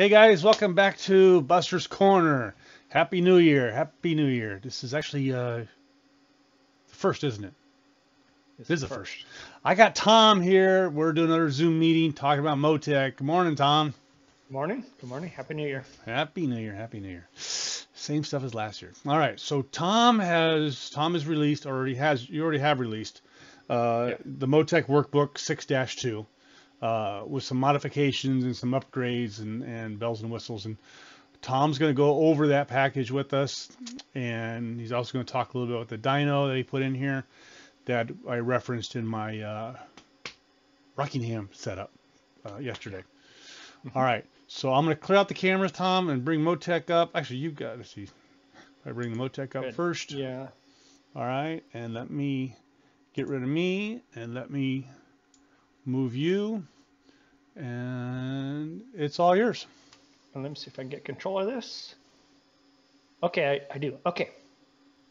Hey guys, welcome back to Buster's Corner. Happy New Year. Happy New Year. This is actually the first, isn't it? This is the first. I got Tom here. We're doing another Zoom meeting talking about Motec. Good morning, Tom. Good morning. Good morning. Happy New Year. Happy New Year. Happy New Year. Same stuff as last year. All right. So Tom has released, you already have released the Motec Workbook 6-2. With some modifications and some upgrades and bells and whistles. And Tom's going to go over that package with us. And he's also going to talk a little bit about the dyno that he put in here that I referenced in my Rockingham setup yesterday. All right. So I'm going to clear out the cameras, Tom, and bring Motec up. Actually, you've got to see. I bring the Motec up first. Yeah. All right. And let me get rid of me and let me move you, and it's all yours. And let me see if I can get control of this. Okay, I do. Okay,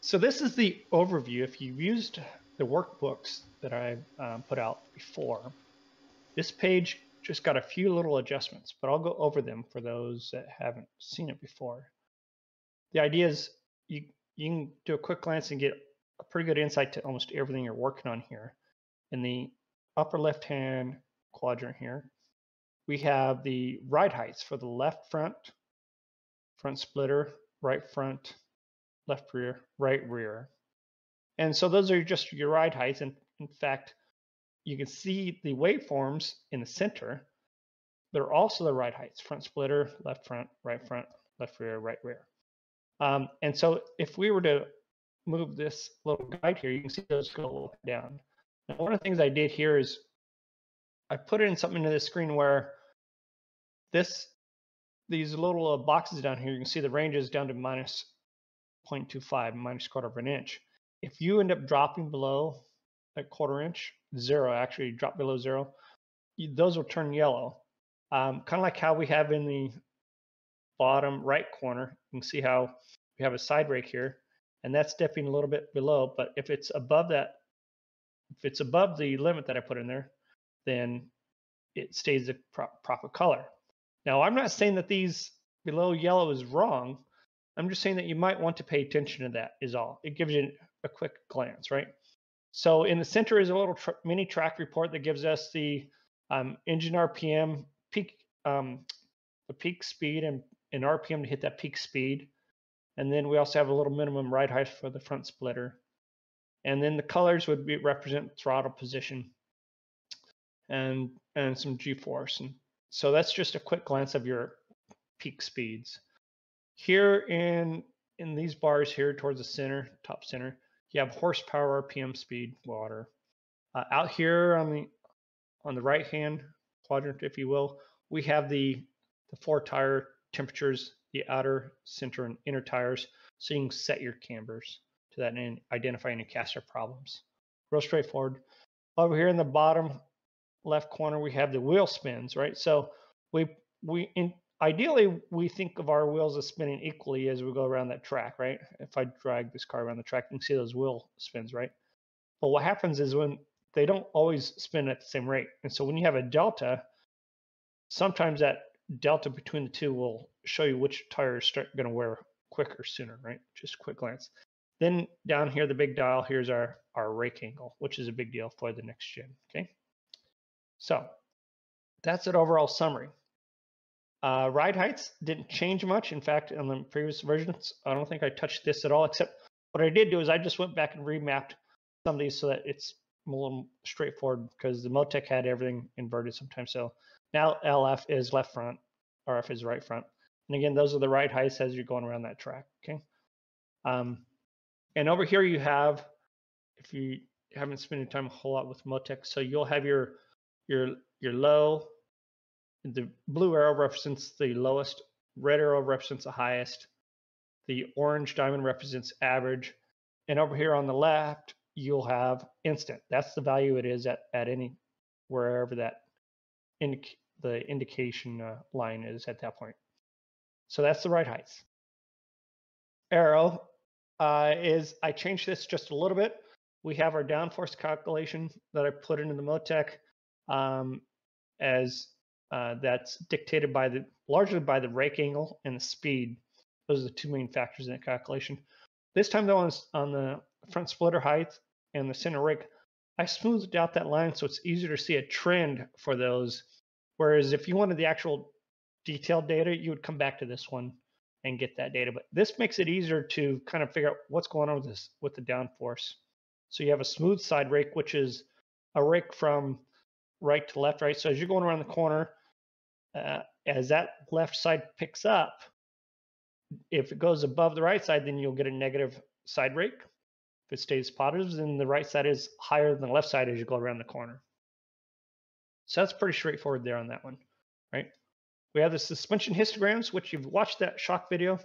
so this is the overview. If you've used the workbooks that I put out before, this page just got a few little adjustments, but I'll go over them for those that haven't seen it before. The idea is you can do a quick glance and get a pretty good insight to almost everything you're working on here. In the upper left-hand quadrant here, we have the ride heights for the left front, front splitter, right front, left rear, right rear. And so those are just your ride heights. And in fact, you can see the waveforms in the center. They're also the ride heights: front splitter, left front, left rear, right rear. And so if we were to move this little guide here, you can see those go up and down. Now, one of the things I did here is I put in something into the screen where these little boxes down here, you can see the range is down to minus 0.25, minus quarter of an inch. If you end up dropping below a quarter inch, zero, actually drop below zero, those will turn yellow. Kind of like how we have in the bottom right corner. You can see how we have a side rake here, and that's dipping a little bit below. But if it's above that, if it's above the limit that I put in there, then it stays the proper color. Now, I'm not saying that these below yellow is wrong. I'm just saying that you might want to pay attention to that is all. It gives you a quick glance, right? So in the center is a little mini track report that gives us the engine RPM, the peak speed and RPM to hit that peak speed. And then we also have a little minimum ride height for the front splitter. And then the colors would represent throttle position and some G-force. And so that's just a quick glance of your peak speeds. Here in these bars here towards the center, top center, you have horsepower, RPM, speed, water. Out here on the right hand quadrant, if you will, we have the 4 tire temperatures, the outer, center, and inner tires, so you can set your cambers to that and identify any caster problems. Real straightforward. Over here in the bottom left corner, we have the wheel spins, right? So ideally we think of our wheels as spinning equally as we go around that track, right? If I drag this car around the track, you can see those wheel spins, right? But what happens is when they don't always spin at the same rate, and so when you have a delta, sometimes that delta between the two will show you which tires start going to wear quicker sooner, right? Just a quick glance. Then down here, the big dial, here's our rake angle, which is a big deal for the next gen, okay? So that's an overall summary. Ride heights didn't change much. In fact, on the previous versions, I don't think I touched this at all, except what I did do is I just went back and remapped some of these so that it's a little straightforward, because the Motec had everything inverted sometimes. So now LF is left front, RF is right front. And again, those are the ride heights as you're going around that track, okay? And over here you have, if you haven't spent your time a whole lot with Motec, so you'll have your low. The blue arrow represents the lowest, red arrow represents the highest, the orange diamond represents average, and over here on the left you'll have instant. That's the value it is at any, wherever that the indication line is at that point. So that's the ride heights. Arrow is, I changed this just a little bit. We have our downforce calculation that I put into the Motec as that's dictated by the largely by the rake angle and the speed. Those are the two main factors in that calculation. This time though, on the front splitter height and the center rake, I smoothed out that line so it's easier to see a trend for those. Whereas if you wanted the actual detailed data, you would come back to this one and get that data. But this makes it easier to kind of figure out what's going on with the downforce. So you have a smooth side rake, which is a rake from right to left, right? So as you're going around the corner, as that left side picks up, if it goes above the right side, then you'll get a negative side rake. If it stays positive, then the right side is higher than the left side as you go around the corner. So that's pretty straightforward there on that one, right? We have the suspension histograms, which you've watched that shock video.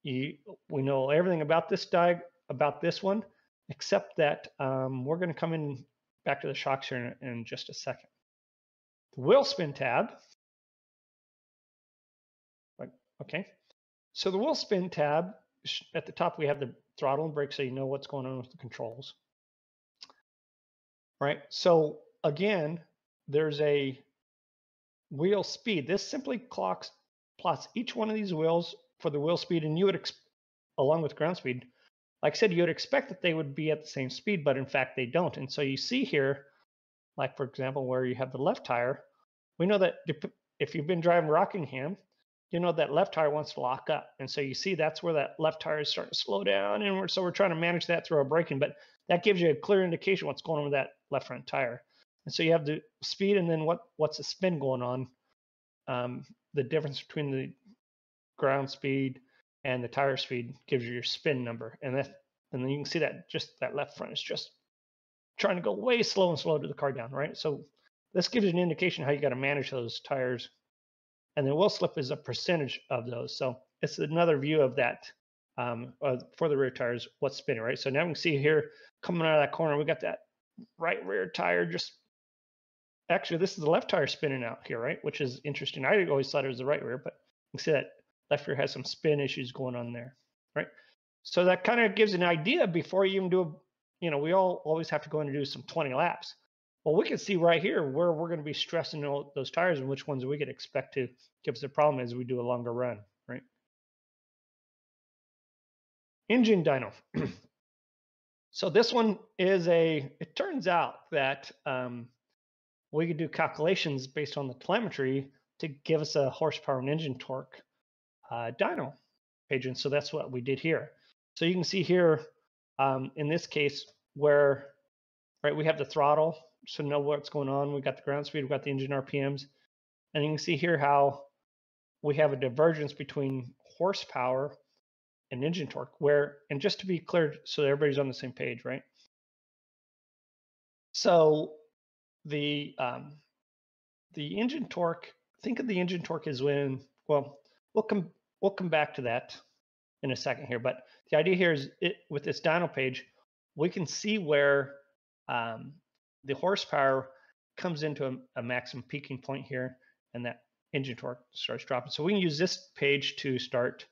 We know everything about this one, except that we're going to come in back to the shocks here in just a second. The wheel spin tab. Okay. So the wheel spin tab, at the top we have the throttle and brake, so you know what's going on with the controls. Right. So again, there's a wheel speed. This simply plots each one of these wheels for the wheel speed, and you would, along with ground speed, like I said, you would expect that they would be at the same speed, but in fact they don't. And so you see here, like for example, where you have the left tire, we know that if you've been driving Rockingham, you know that left tire wants to lock up. And so you see that's where that left tire is starting to slow down. And so we're trying to manage that through our braking, but that gives you a clear indication what's going on with that left front tire. And so you have the speed, and then what's the spin going on. The difference between the ground speed and the tire speed gives you your spin number. And then you can see that just that left front is just trying to go way slow and slow to the car down, right? So this gives you an indication how you got to manage those tires. And then wheel slip is a percentage of those. So it's another view of that for the rear tires, what's spinning, right? So now we can see here coming out of that corner, we got that right rear tire just, actually this is the left tire spinning out here, right? Which is interesting. I always thought it was the right rear, but you can see that left rear has some spin issues going on there, right? So that kind of gives an idea before you even do we all always have to go in and do some 20 laps. Well, we can see right here where we're going to be stressing those tires and which ones we could expect to give us a problem as we do a longer run, right? Engine dyno. So this one is it turns out that we could do calculations based on the telemetry to give us a horsepower and engine torque dyno page. And so that's what we did here. So you can see here in this case where, right, we have the throttle, so know what's going on. We've got the ground speed, we've got the engine RPMs. And you can see here how we have a divergence between horsepower and engine torque, and just to be clear, so everybody's on the same page, right? So the engine torque, think of the engine torque as when, well, we'll come back to that in a second here, but the idea here is with this dyno page, we can see where the horsepower comes into a maximum peaking point here, and that engine torque starts dropping. So we can use this page to start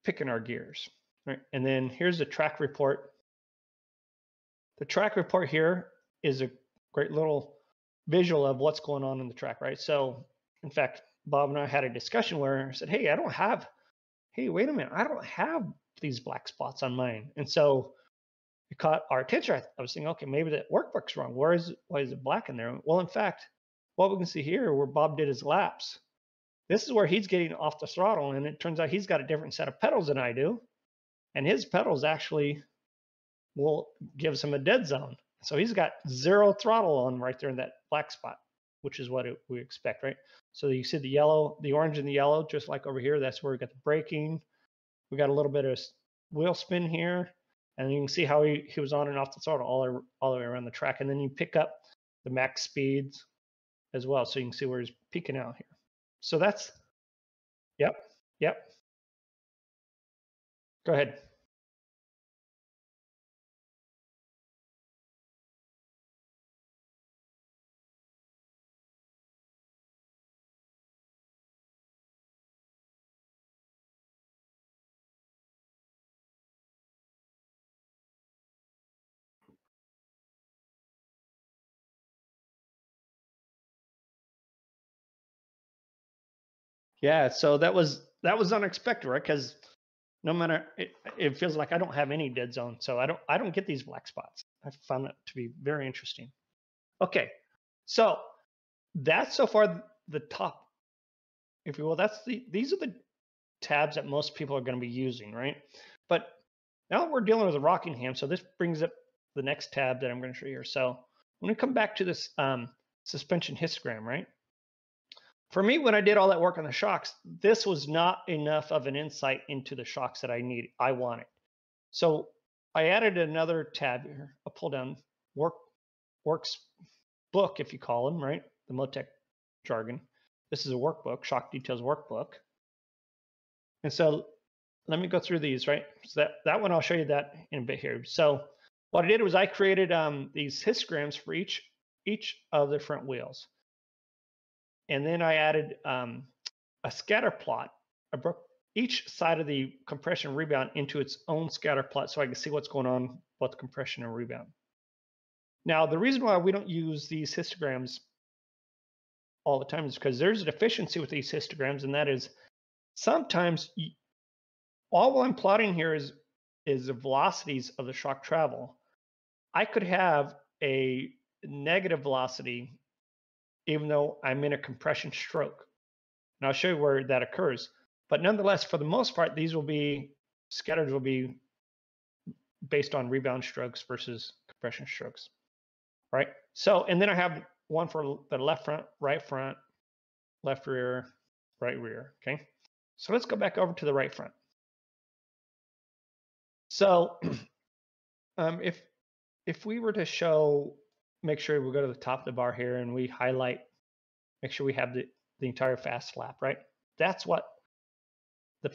picking our gears, right? And then here's the track report. The track report here is a great little visual of what's going on in the track, right? So in fact, Bob and I had a discussion where I said, hey, wait a minute, I don't have these black spots on mine. And so it caught our attention. I was thinking, okay, maybe the workbook's wrong. Why is it black in there? Well, in fact, what we can see here where Bob did his laps, this is where he's getting off the throttle, and it turns out he's got a different set of pedals than I do. And his pedals actually will give him a dead zone. So he's got 0 throttle on right there in that black spot, which is what we expect, right? So you see the yellow, the orange and the yellow, just like over here, that's where we got the braking. We got a little bit of wheel spin here. And you can see how he was on and off the throttle all the way around the track. And then you pick up the max speeds as well. So you can see where he's peaking out here. So that's, yep. Go ahead. Yeah, so that was unexpected, right? Because no matter it feels like I don't have any dead zone, so I don't get these black spots. I found that to be very interesting. Okay, so that's so far the top, if you will. These are the tabs that most people are going to be using, right? But now we're dealing with a Rockingham, so this brings up the next tab that I'm going to show you here. So when we come back to this suspension histogram, right? For me, when I did all that work on the shocks, this was not enough of an insight into the shocks that I wanted. So I added another tab here, a pull down works book, if you call them, right? The Motec jargon. This is a workbook, shock details workbook. And so let me go through these, right? So that one, I'll show you that in a bit here. So what I did was I created these histograms for each of the front wheels. And then I added a scatter plot. I broke each side of the compression and rebound into its own scatter plot so I can see what's going on with the compression and rebound. Now, the reason why we don't use these histograms all the time is because there's a deficiency with these histograms, and that is sometimes all I'm plotting here is the velocities of the shock travel. I could have a negative velocity even though I'm in a compression stroke. And I'll show you where that occurs. But nonetheless, for the most part, these scatters will be based on rebound strokes versus compression strokes, right? So, and then I have one for the left front, left rear, right rear, okay? So let's go back over to the right front. So if we were to make sure we go to the top of the bar here and we highlight, make sure we have the entire fast flap, right? That's what the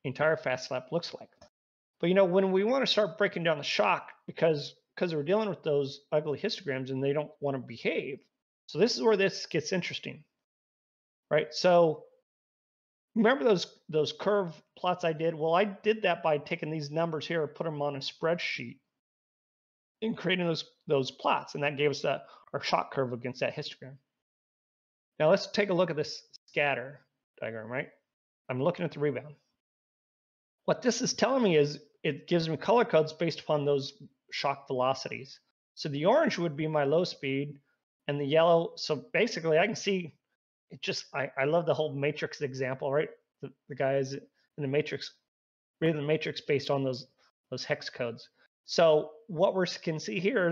entire fast flap looks like. But when we want to start breaking down the shock, because we're dealing with those ugly histograms and they don't want to behave. So this is where this gets interesting, right? So remember those curve plots I did? Well, I did that by taking these numbers here, put them on a spreadsheet, and creating those plots, and that gave us our shock curve against that histogram. Now let's take a look at this scatter diagram, right? I'm looking at the rebound. What this is telling me is it gives me color codes based upon those shock velocities. So the orange would be my low speed, and the yellow. So basically, I can see it. I love the whole matrix example, right? The guys in the matrix, reading the matrix based on those hex codes. So what we can see here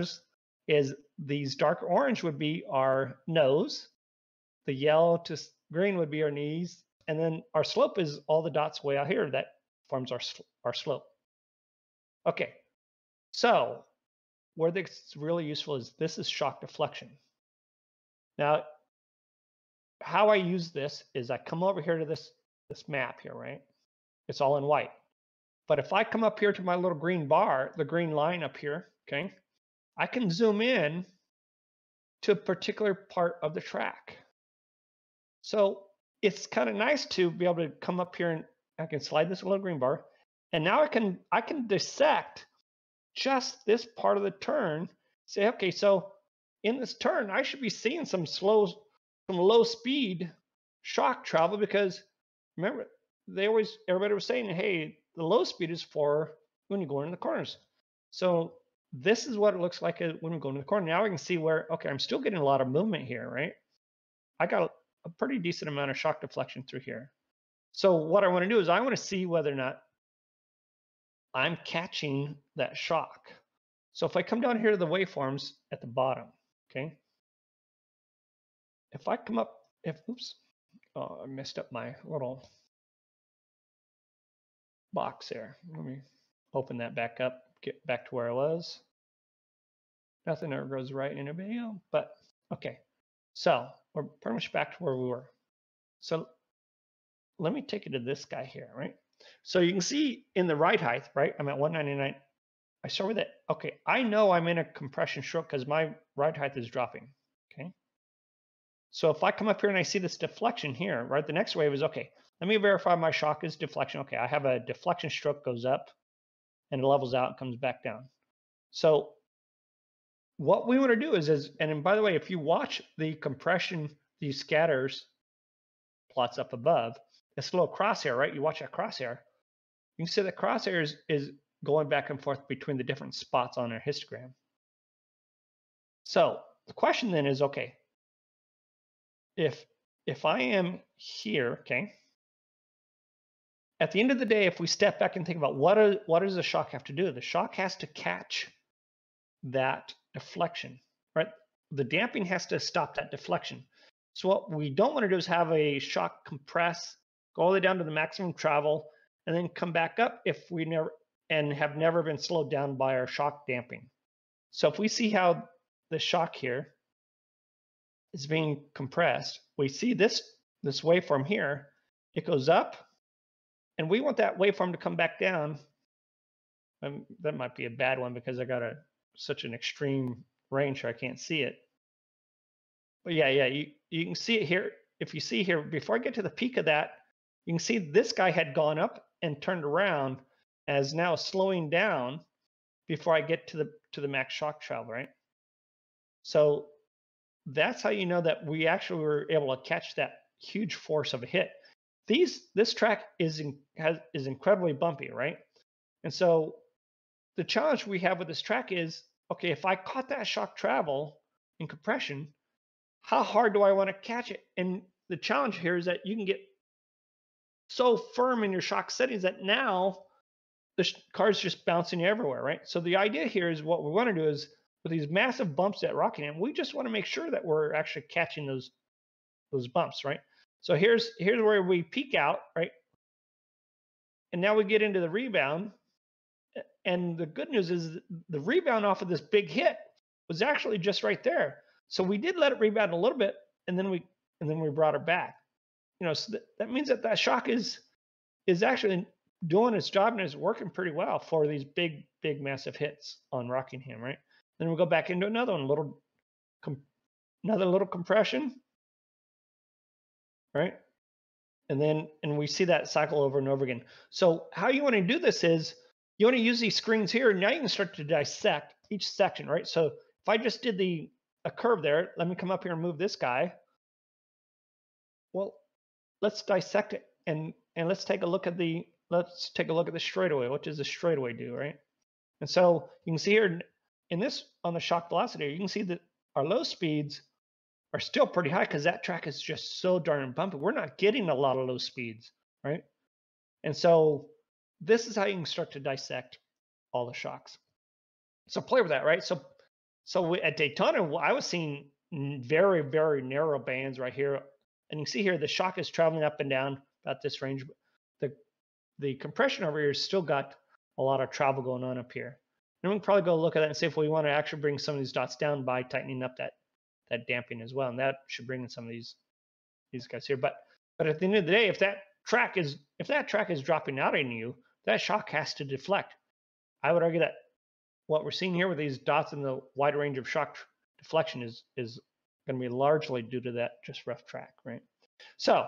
is these dark orange would be our nose, the yellow to green would be our knees, and then our slope is all the dots way out here that forms our slope. Okay, so where this is really useful is this is shock deflection. Now, how I use this is I come over here to this map here, right? It's all in white. But if I come up here to my little green bar, the green line up here, okay, I can zoom in to a particular part of the track. So it's kind of nice to be able to come up here and I can slide this little green bar, and now I can dissect just this part of the turn. Say, okay, so in this turn, I should be seeing some low speed shock travel, because remember, everybody was saying, hey, the low speed is for when you go into the corners. So this is what it looks like when we go into the corner. Now I can see where, okay, I'm still getting a lot of movement here, right? I got a pretty decent amount of shock deflection through here. So what I want to do is I want to see whether or not I'm catching that shock. So if I come down here to the waveforms at the bottom, okay? If I come up, oops, oh, I messed up my little box there. Let me open that back up, get back to where I was. Nothing ever goes right in a video, but okay. So we're pretty much back to where we were. So let me take you to this guy here, right? So you can see in the ride height, right? I'm at 199. I start with it. Okay, I know I'm in a compression stroke because my ride height is dropping, okay? So if I come up here and I see this deflection here, right? The next wave is, okay, let me verify my shock is deflection. Okay, I have a deflection stroke goes up and it levels out and comes back down. So what we want to do is and by the way, if you watch the compression, these scatters plots up above, this little crosshair, right? You watch that crosshair. You can see the crosshair is going back and forth between the different spots on our histogram. So the question then is, okay, if I am here, okay, at the end of the day, if we step back and think about what does the shock have to do? The shock has to catch that deflection, right? The damping has to stop that deflection. So what we don't want to do is have a shock compress, go all the way down to the maximum travel, and then come back up if we have never been slowed down by our shock damping. So if we see how the shock here is being compressed, we see this waveform here, it goes up, and we want that waveform to come back down. That might be a bad one because I got such an extreme range here I can't see it. But yeah, you can see it here. If you see here, before I get to the peak of that, you can see this guy had gone up and turned around as now slowing down before I get to the max shock travel, right? So that's how you know that we actually were able to catch that huge force of a hit. This track is incredibly bumpy, right? And so the challenge we have with this track is, okay, if I caught that shock travel in compression, how hard do I want to catch it? And the challenge here is that you can get so firm in your shock settings that now the car's just bouncing everywhere, right? So the idea here is what we want to do is with these massive bumps at Rockingham, we just want to make sure that we're actually catching those bumps, right? So here's where we peak out, right? And now we get into the rebound. And the good news is the rebound off of this big hit was actually just right there. So we did let it rebound a little bit, and then we brought it back. You know, so that means that shock is actually doing its job and is working pretty well for these big massive hits on Rockingham, right? Then we'll go back into another one, another little compression, right? And we see that cycle over and over again. So how you want to do this is you want to use these screens here, and now you can start to dissect each section, right? So if I just did a curve there, let me come up here and move this guy. Well, let's dissect it and let's take a look at the straightaway. What does the straightaway do, right? And so you can see here on the shock velocity, you can see that our low speeds are still pretty high because that track is just so darn bumpy. We're not getting a lot of low speeds, right? And so this is how you can start to dissect all the shocks. So play with that, right? So at Daytona, I was seeing very, very narrow bands right here. And you can see here, the shock is traveling up and down about this range. The compression over here has still got a lot of travel going on up here. And we can probably go look at that and see if we want to actually bring some of these dots down by tightening up that damping as well. And that should bring in some of these guys here. But at the end of the day, if that track is dropping out on you, that shock has to deflect. I would argue that what we're seeing here with these dots in the wide range of shock deflection is going to be largely due to that just rough track, right? So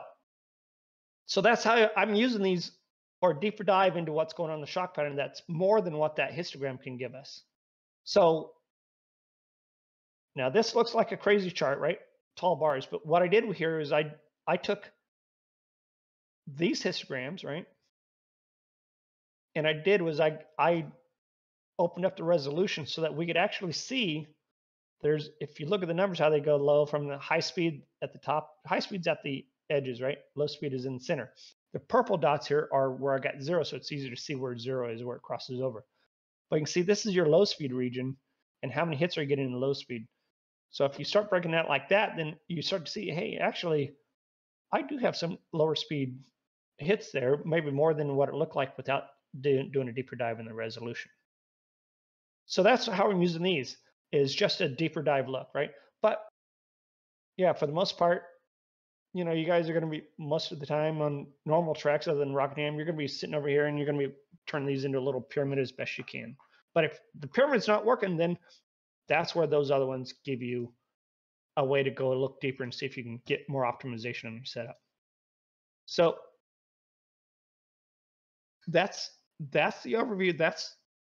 that's how I'm using these for a deeper dive into what's going on in the shock pattern. That's more than what that histogram can give us. So now this looks like a crazy chart, right? Tall bars. But what I did here is I took these histograms, right? And I opened up the resolution so that we could actually see if you look at the numbers, how they go low from the high speed at the top. High speed's at the edges, right? Low speed is in the center. The purple dots here are where I got 0, so it's easy to see where 0 is, where it crosses over. But you can see this is your low speed region, and how many hits are you getting in the low speed. So if you start breaking that like that, then you start to see, hey, actually, I do have some lower speed hits there, maybe more than what it looked like without doing a deeper dive in the resolution. So that's how I'm using these, is just a deeper dive look, right? But yeah, for the most part, you know, you guys are going to be most of the time on normal tracks other than Rockingham, you're going to be sitting over here and you're going to be turning these into a little pyramid as best you can. But if the pyramid's not working, then that's where those other ones give you a way to go look deeper and see if you can get more optimization on your setup. So that's the overview. That's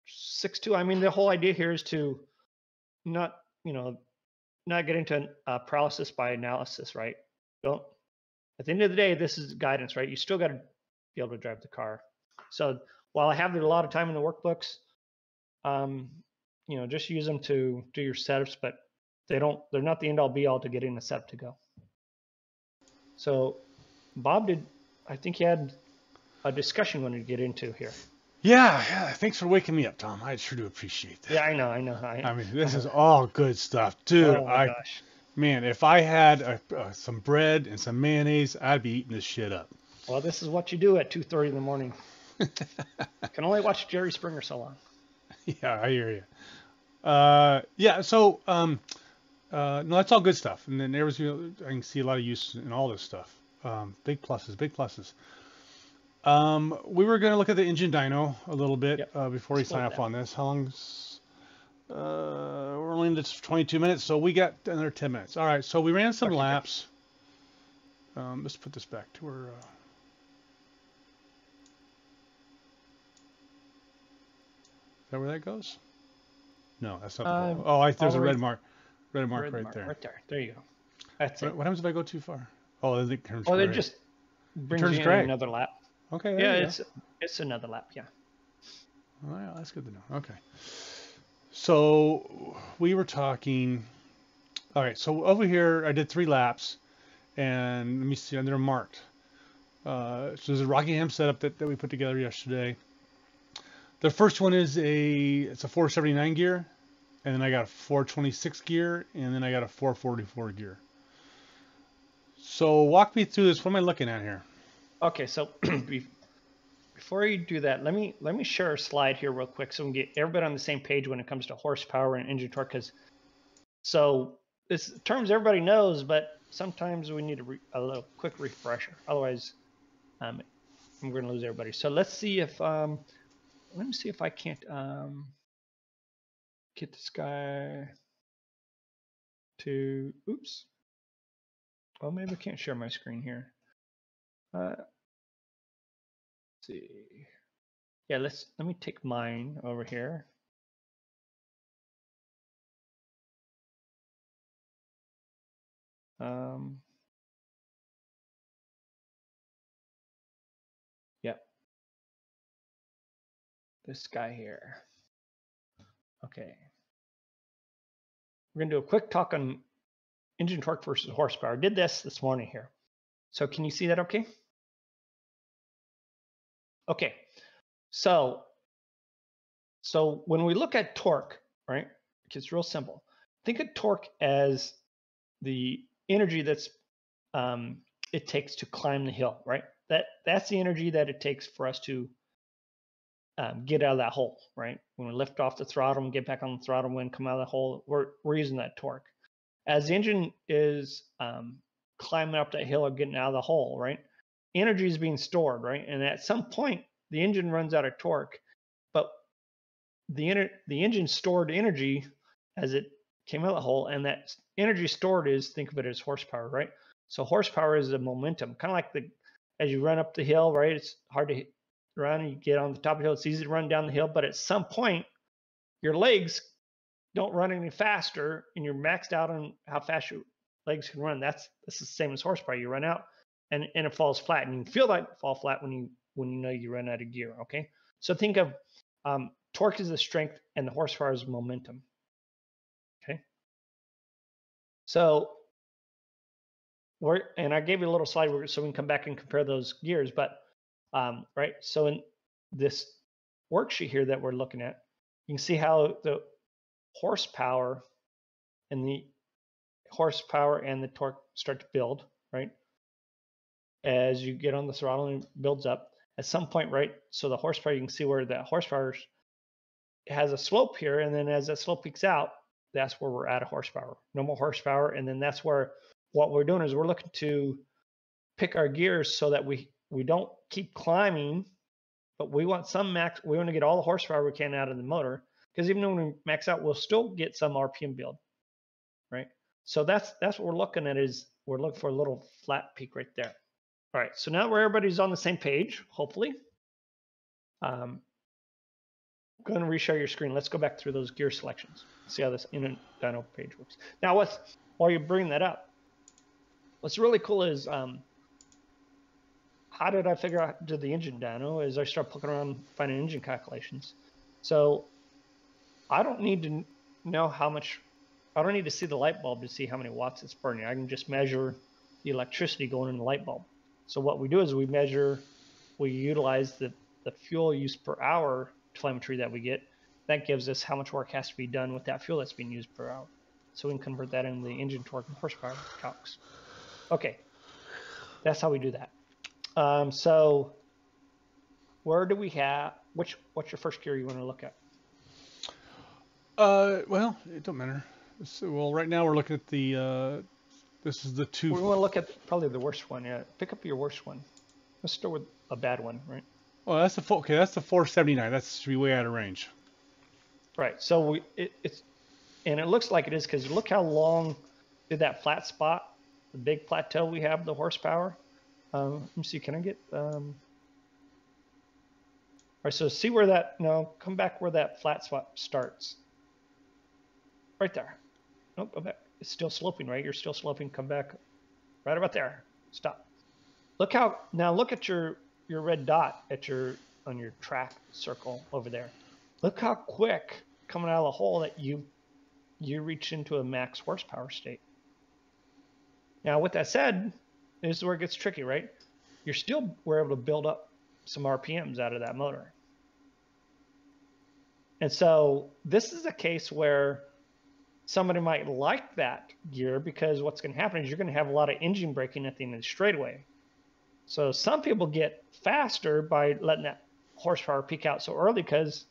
6.2. I mean, the whole idea here is to not get into paralysis by analysis, right? at the end of the day, this is guidance, right? You still got to be able to drive the car. So while I have a lot of time in the workbooks, you know, just use them to do your setups, but they're not the end all be all to getting the setup to go. So Bob I think he had a discussion we wanted to get into here. Yeah, thanks for waking me up, Tom. I sure do appreciate that. Yeah, I know. I mean, this is all good stuff, dude. Oh my gosh. Man, if I had some bread and some mayonnaise, I'd be eating this shit up. Well, this is what you do at 2:30 in the morning. Can only watch Jerry Springer so long. Yeah, I hear you. Yeah, so no, that's all good stuff. And then there was, I can see a lot of use in all this stuff. Big pluses, big pluses. We were going to look at the engine dyno a little bit before we sign off on this. How long's we're only in this 22 minutes, so we got another 10 minutes. All right, so we ran some laps. Let's put this back to where. Is that where that goes? No, that's not. There's a red mark. Red mark right there. Right there. There you go. That's it. What happens if I go too far? Oh, it turns gray. It just brings you in another lap. Okay. Yeah, it's another lap. Yeah. Well, that's good to know. Okay. So we were talking. All right. So over here, I did 3 laps, and let me see. They're marked. So there's a Rockingham setup that we put together yesterday. The first one is it's a 479 gear, and then I got a 426 gear, and then I got a 444 gear. So walk me through this. What am I looking at here? Okay, so before you do that, let me share a slide here real quick so we can get everybody on the same page when it comes to horsepower and engine torque. So it's terms everybody knows, but sometimes we need a little quick refresher. Otherwise, I'm going to lose everybody. So let's see if let me see if I can't get this guy to, oops. Well, maybe I can't share my screen here. Let's see. Yeah, let me take mine over here. Yep. This guy here. Okay. We're going to do a quick talk on engine torque versus horsepower. I did this morning here. So can you see that okay? Okay. So when we look at torque, right? It's real simple. Think of torque as the energy that's it takes to climb the hill, right? That's the energy that it takes for us to get out of that hole, right? When we lift off the throttle and get back on the throttle, when we come out of the hole, we're using that torque. As the engine is climbing up that hill or getting out of the hole, right? Energy is being stored, right? And at some point, the engine runs out of torque, but the engine stored energy as it came out of the hole, and that energy stored think of it as horsepower, right? So horsepower is the momentum, kind of like as you run up the hill, right? It's hard to run, you get on the top of the hill, it's easy to run down the hill, but at some point, your legs don't run any faster, and you're maxed out on how fast your legs can run. That's the same as horsepower. You run out, and it falls flat, and you feel like it fall flat when you know you run out of gear. Okay, so think of torque is the strength, and the horsepower is momentum. Okay, so and I gave you a little slide so we can come back and compare those gears, but right. So in this worksheet here that we're looking at, you can see how the horsepower and the torque start to build, right? As you get on the throttle and it builds up at some point, right? So the horsepower, you can see where that horsepower has a slope here, and then as that slope peaks out, that's where we're at a horsepower, no more horsepower, and then that's where what we're doing is we're looking to pick our gears so that we don't keep climbing, but we want some max. We want to get all the horsepower we can out of the motor, because even when we max out, we'll still get some RPM build, right? So that's what we're looking at, is we're looking for a little flat peak right there. All right, so now where everybody's on the same page, hopefully. I'm going to reshare your screen. Let's go back through those gear selections. See how this dyno page works. Now, while you're bringing that up, what's really cool is how did I figure out to do the engine dyno? Is I start poking around finding engine calculations. So I don't need to know how much. I don't need to see the light bulb to see how many watts it's burning. I can just measure the electricity going in the light bulb. So what we do is we utilize the fuel use per hour telemetry that we get. That gives us how much work has to be done with that fuel that's being used per hour. So we can convert that into the engine torque and horsepower calcs. Okay, that's how we do that. So where do we have, what's your first gear you want to look at? Well, it don't matter. So, well, right now we're looking at the, this is the two. We want to look at probably the worst one. Yeah, pick up your worst one. Let's start with a bad one, right? Well, that's the okay. That's the 479. That's should be way out of range. Right. So it's and it looks like it is because look how long did that flat spot, the big plateau we have, the horsepower. Let me see. Can I get? All right. So see where that. No, come back where that flat spot starts. Right there. Nope. Go back. It's still sloping, right? You're still sloping. Come back. Right about there. Stop. Look how now. Look at your red dot at on your track circle over there. Look how quick coming out of the hole that you reach into a max horsepower state. Now, with that said, this is where it gets tricky, right? We're able to build up some RPMs out of that motor. And so this is a case where somebody might like that gear because what's going to happen is you're going to have a lot of engine braking at the end of the straightaway. So some people get faster by letting that horsepower peak out so early because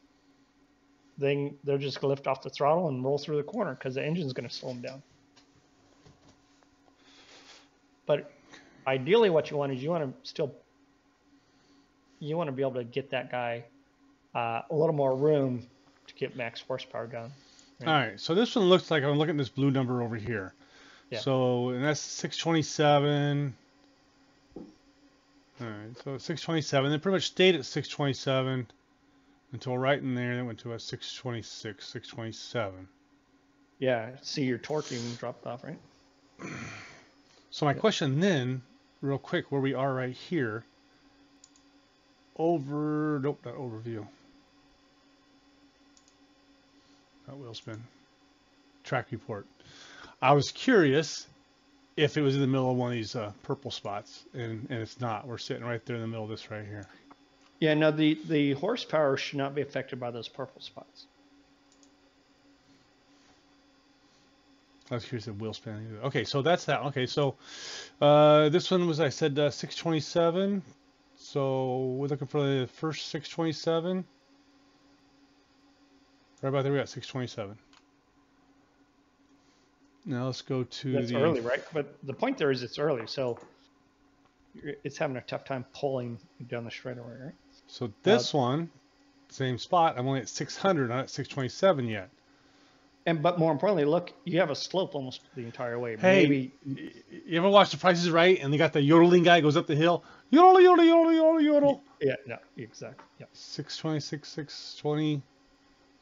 they're just going to lift off the throttle and roll through the corner because the engine's going to slow them down. But ideally what you want is you want to be able to get that guy a little more room to get max horsepower down. Right? All right, so this one looks like I'm looking at this blue number over here. Yeah. So, and that's 627. All right, so 627. They pretty much stayed at 627 until right in there. They went to a 626, 627. Yeah, see your torque even dropped off, right? So my question then, real quick, where we are right here, nope, not overview. Not wheel spin. Track report. I was curious if it was in the middle of one of these purple spots, and it's not. We're sitting right there in the middle of this right here. Yeah, no, the horsepower should not be affected by those purple spots. I was curious if wheel spin. Okay, so that's that. Okay, so this one was, I said 627. So we're looking for the first 627. Right about there, we got 627. Now let's go to That's early, right? But the point there is it's early, so it's having a tough time pulling down the straightaway, right? So this one, same spot. I'm only at 600, not at 627 yet. But more importantly, look, you have a slope almost the entire way. Hey, maybe you ever watch The Price is Right and they got the yodeling guy goes up the hill? Yodel, yodel, yodel, yodel, yodel. Yeah, no, exactly. Yeah. 626, 620.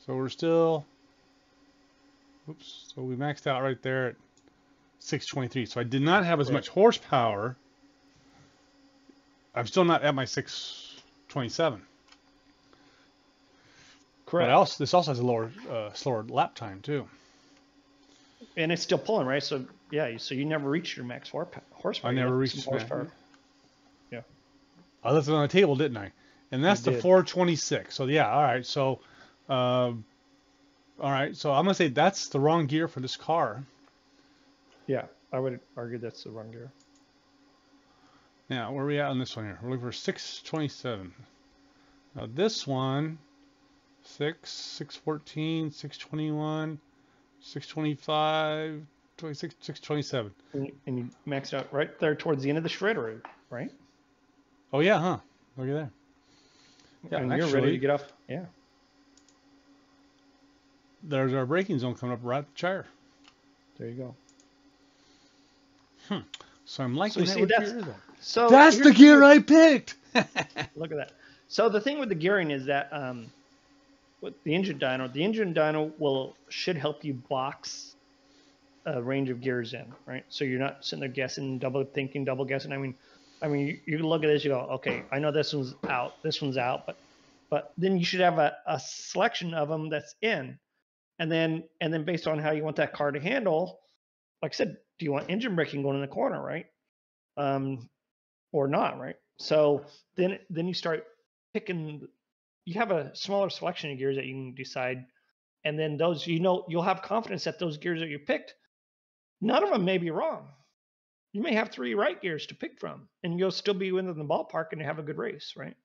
So we're still, oops, so we maxed out right there at 623. So I did not have as much horsepower. I'm still not at my 627. Correct. But this also has a slower lap time too. And it's still pulling, right? So yeah, so you never reached your max horsepower. I never reached horsepower. Yeah. I left it on the table, didn't I? And that's the 426. So yeah, all right. So, all right. So I'm gonna say that's the wrong gear for this car. Yeah, I would argue that's the wrong gear. Now, where are we at on this one here? We're looking for 627. Now this one, 614, 621, 625, 26, 627. And you maxed out right there towards the end of the shredder, right? Oh yeah, huh? Look at that. Yeah, and you're ready to get off. Yeah. There's our braking zone coming up right at the gyre. There you go. So I'm liking that. So that's the gear I picked. Look at that. So the thing with the gearing is that with the engine dyno should help you box a range of gears in, right? So you're not sitting there guessing, double guessing. I mean, I mean, you can look at this, you go, okay, I know this one's out, but then you should have a selection of them that's in, and then based on how you want that car to handle, like I said, do you want engine braking going in the corner, right? Or not, right? So then you start picking. You have a smaller selection of gears that you can decide, and then those, you'll have confidence that those gears that you picked, none of them may be wrong. You may have 3 right gears to pick from, and you'll still be within the ballpark and have a good race, right?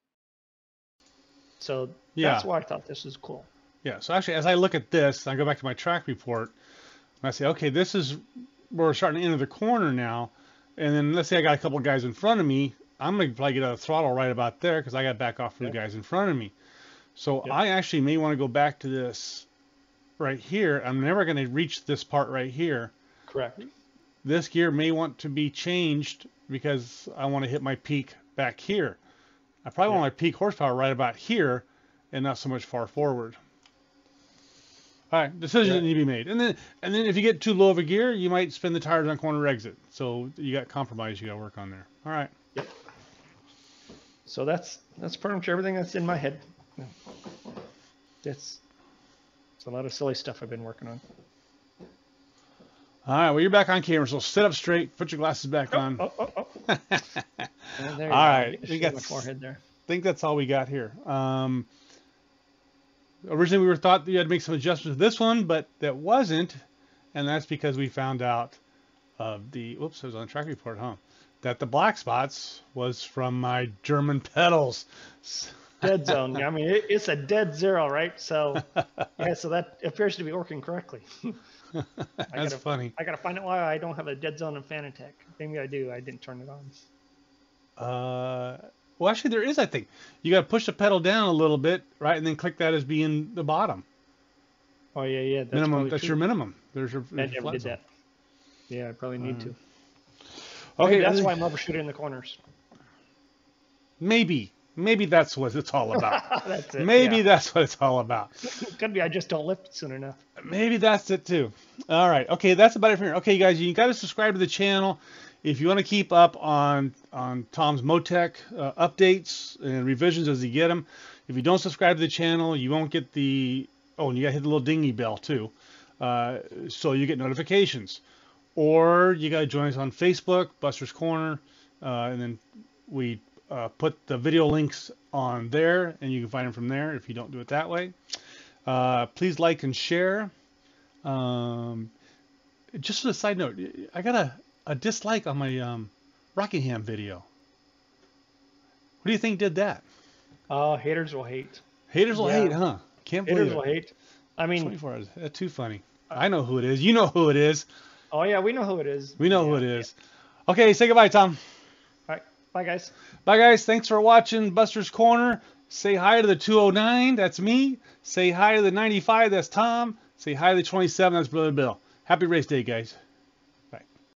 So that's why I thought this was cool. Yeah. So actually, as I look at this, I go back to my track report, and I say, okay, this is where we're starting to enter the corner now. And then let's say I got a couple of guys in front of me. I'm going to probably get out of throttle right about there because I got to back off for the guys in front of me. So I actually may want to go back to this right here. I'm never going to reach this part right here. Correct. This gear may want to be changed because I want to hit my peak back here. I probably want my peak horsepower right about here and not so much far forward. All right, decision that need to be made. And then if you get too low of a gear, you might spin the tires on corner exit. So you got compromise you got to work on there. All right. Yep. So that's pretty much everything that's in my head. It's a lot of silly stuff I've been working on. All right, well, you're back on camera, so sit up straight, put your glasses back on. All right, my forehead there. I think that's all we got here. Originally, we thought you had to make some adjustments to this one, but that wasn't, and that's because we found out it was on the track report, that the black spots was from my German pedals. Dead zone. I mean, it's a dead zero, right? So, yeah, so that appears to be working correctly. That's funny. I got to find out why I don't have a dead zone in Fanatec. Maybe I do. I didn't turn it on. Well, actually, there is, I think. You got to push the pedal down a little bit, right, and then click that as being the bottom. Oh, yeah. That's minimum. That's your minimum. There's your I never did that. Yeah, I probably need to. Okay, maybe that's why I'm overshooting in the corners. Maybe that's what it's all about. That's it. Maybe that's what it's all about. Could be I just don't lift soon enough. Maybe that's it too. All right. Okay, that's about it for here. Okay, guys, you got to subscribe to the channel if you want to keep up on Tom's Motec updates and revisions as you get them. If you don't subscribe to the channel, you won't get the. Oh, and you got to hit the little dingy bell too, so you get notifications. Or you got to join us on Facebook, Buster's Corner, and then we put the video links on there, and you can find them from there if you don't do it that way. Please like and share. Just as a side note, I got a dislike on my Rockingham video. What do you think did that? Haters will hate. Haters will hate, huh? Can't believe haters will hate. I mean, 24 hours. That's too funny. I know who it is. You know who it is. Oh, yeah, we know who it is. We know who it is. Okay, say goodbye, Tom. All right. Bye, guys. Bye, guys. Thanks for watching Buster's Corner. Say hi to the 209. That's me. Say hi to the 95. That's Tom. Say hi to the 27. That's Brother Bill. Happy race day, guys.